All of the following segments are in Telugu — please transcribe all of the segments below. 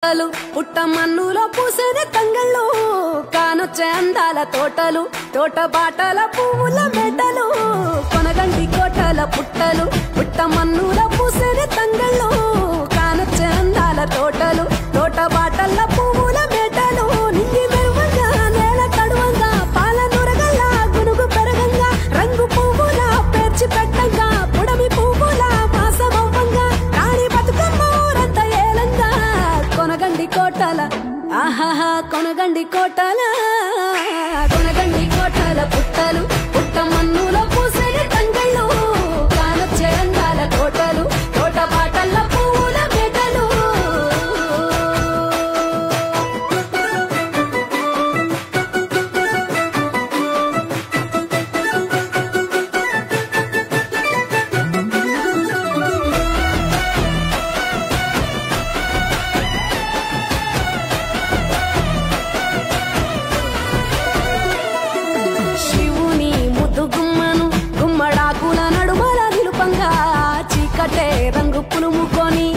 పుట్టమన్నులో పూసేది తంగళ్ళు కానొచ్చే అందాల తోటలు తోట బాటల పువ్వుల మెటలు కొనగంటి కోటల పుట్టలు పుట్టమన్నులో పూసేది తంగళ్ళు కానొచ్చే అందాల తోటలు తోట బాటల పువ్వుల మెటలు నింగి మెరువంగా నేల తడువంగా పాల నురగల్లా గునుగు పెరగంగా రంగు పువ్వుల పేర్చి పెట్టంగా పుడమి పువ్వుల మాసమవ్వంగా రాణి బతుకమ్మ ఊరంత ఏలంగా కొనగండి కోటల ఆహాహా కొనగండి కోటల కొనగండి కోటల పుట్టలు పుట్టమన్నులో పూసేది తంగళ్ళు కానొచ్చే అందాల తోటలు తోట బాటల పువ్వుల మెటలు శివుని ముద్దు గుమ్మను గుమ్మడాకుల నడుమల నిలుపంగా చీకటే రంగు పులుముకొని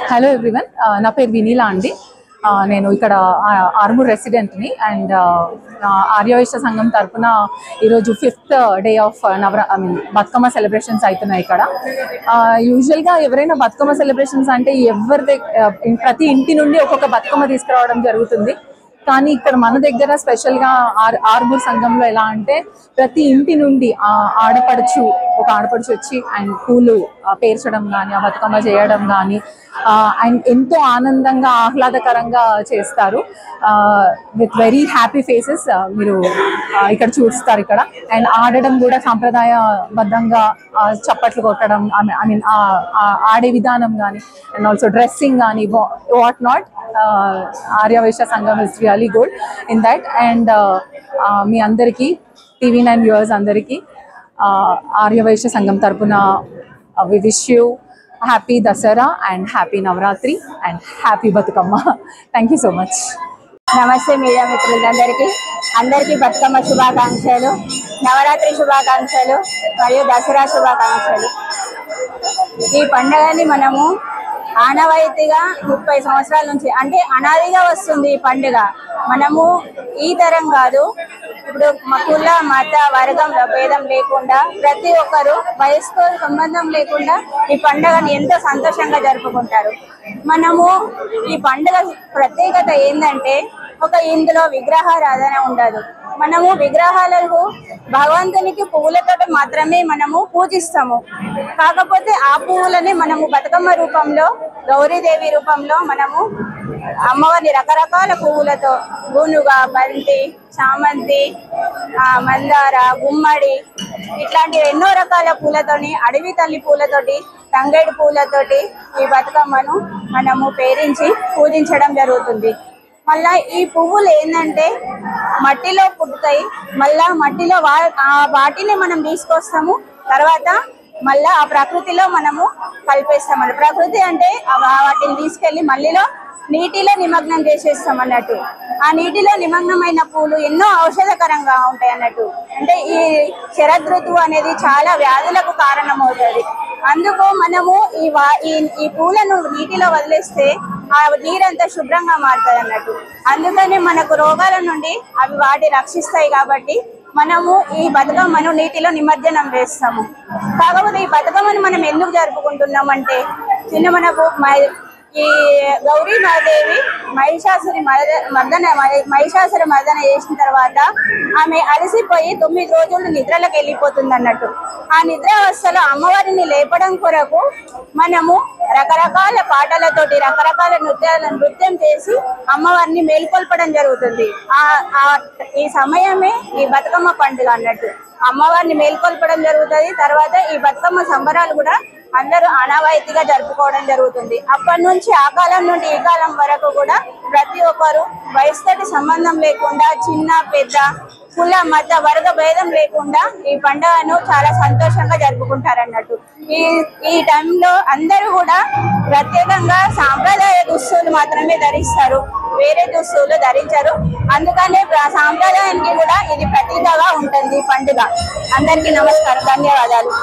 హలో ఎవ్రీవన్, నా పేరు వినీలా అండి. నేను ఇక్కడ ఆర్మూర్ రెసిడెంట్ని అండ్ ఆర్యవైశ్య సంఘం తరఫున ఈరోజు 5th day of Bathukamma celebrations అవుతున్నాయి ఇక్కడ. యూజువల్గా ఎవరైనా బతుకమ్మ సెలబ్రేషన్స్ అంటే ప్రతి ఇంటి నుండి ఒక్కొక్క బతుకమ్మ తీసుకురావడం జరుగుతుంది. కానీ ఇక్కడ మన దగ్గర స్పెషల్గా ఆర్మూర్ సంఘంలో ఎలా అంటే ప్రతి ఇంటి నుండి ఒక ఆడపడుచు వచ్చి అండ్ పూలు పేర్చడం కానీ ఆ బతుకమ్మ చేయడం కానీ అండ్ ఎంతో ఆనందంగా ఆహ్లాదకరంగా చేస్తారు. విత్ వెరీ హ్యాపీ ఫేసెస్ మీరు ఇక్కడ చూస్తారు ఇక్కడ. అండ్ ఆడడం కూడా సాంప్రదాయబద్ధంగా చప్పట్లు కొట్టడం, ఆడే విధానం కానీ అండ్ ఆల్సో డ్రెస్సింగ్ కానీ what not. Aryavysya Sangham is really good in that. And మీ అందరికీ TV9 వ్యూవర్స్ అందరికీ ఆర్యవైశ్య సంఘం తరపున we wish you happy Dasara and happy Navaratri and happy Bathukamma. Thank you so much. నమస్తే మీడియా మిత్రులందరికీ అందరికీ బతుకమ్మ శుభాకాంక్షలు, నవరాత్రి శుభాకాంక్షలు మరియు దసరా శుభాకాంక్షలు. ఈ పండుగని మనము ఆనవాయితీగా 30 సంవత్సరాల నుంచి అంటే అనాదిగా వస్తుంది ఈ పండుగ. మనము ఈ తరం కాదు, ఇప్పుడు కుల మత వర్గం భేదం లేకుండా ప్రతి ఒక్కరు వయసుతో సంబంధం లేకుండా ఈ పండుగని ఎంతో సంతోషంగా జరుపుకుంటారు. మనము ఈ పండుగ ప్రత్యేకత ఏంటంటే ఇందులో విగ్రహారాధన ఉండదు. మనము విగ్రహాలకు భగవంతునికి పువ్వులతో మాత్రమే మనము పూజిస్తాము. కాకపోతే ఆ పువ్వులని మనము బతుకమ్మ రూపంలో, గౌరీదేవి రూపంలో మనము అమ్మవారిని రకరకాల పువ్వులతో గునుగ, బంతి, చామంతి, మందార, గుమ్మడి ఇట్లాంటి ఎన్నో రకాల పూలతోని, అడవి తల్లి పూలతోటి, తంగేడు పూలతోటి ఈ బతుకమ్మను మనము పేరించి పూజించడం జరుగుతుంది. మళ్ళా ఈ పువ్వులు ఏంటంటే మట్టిలో పుట్టుతాయి. మళ్ళా మట్టిలో వాటిని మనం తీసుకొస్తాము. తర్వాత మళ్ళా ఆ ప్రకృతిలో మనము కలిపేస్తాం. ప్రకృతి అంటే వాటిని తీసుకెళ్లి నీటిలో నిమగ్నం చేసేస్తాం అన్నట్టు. ఆ నీటిలో నిమగ్నమైన పూలు ఎన్నో ఔషధకరంగా ఉంటాయి అన్నట్టు. అంటే ఈ శరదృతువు అనేది చాలా వ్యాధులకు కారణమవుతుంది. అందుకు మనము ఈ పూలను నీటిలో వదిలేస్తే ఆ నీరంతా శుభ్రంగా మారుతుంది అన్నట్టు. అందుకని మనకు రోగాల నుండి వాటి రక్షిస్తాయి. కాబట్టి మనము ఈ బతుకమ్మను నీటిలో నిమజ్జనం చేస్తాము. కాకపోతే ఈ బతుకమ్మను మనం ఎందుకు జరుపుకుంటున్నామంటే మనకు ఈ గౌరీమాదేవి మహిషాసుర మర్దన చేసిన తర్వాత ఆమె అలసిపోయి 9 రోజులు నిద్రలకు వెళ్ళిపోతుంది అన్నట్టు. ఆ నిద్రావస్థలో అమ్మవారిని లేపడం కొరకు మనము రకరకాల పాటలతోటి రకరకాల నృత్యం చేసి అమ్మవారిని మేల్కొల్పడం జరుగుతుంది. ఈ సమయమే ఈ బతుకమ్మ పండుగ అన్నట్టు. అమ్మవారిని మేల్కొల్పడం జరుగుతుంది. తర్వాత ఈ బతుకమ్మ సంబరాలు కూడా అందరూ ఆనవాయితీగా జరుపుకోవడం జరుగుతుంది. అప్పటి నుంచి ఆ కాలం నుండి ఈ కాలం వరకు కూడా ప్రతి ఒక్కరు వయసుతోటి సంబంధం లేకుండా చిన్న పెద్ద కుల మత వర్గ భేదం లేకుండా ఈ పండుగను చాలా సంతోషంగా జరుపుకుంటారన్నట్టు. ఈ టైంలో అందరూ కూడా ప్రత్యేకంగా సాంప్రదాయ దుస్తులు మాత్రమే ధరిస్తారు, వేరే దుస్తులు ధరించరు. అందుకనే సాంప్రదాయానికి కూడా ఇది ప్రతీకగా ఉంటుంది పండుగ. అందరికీ నమస్కారం, ధన్యవాదాలు.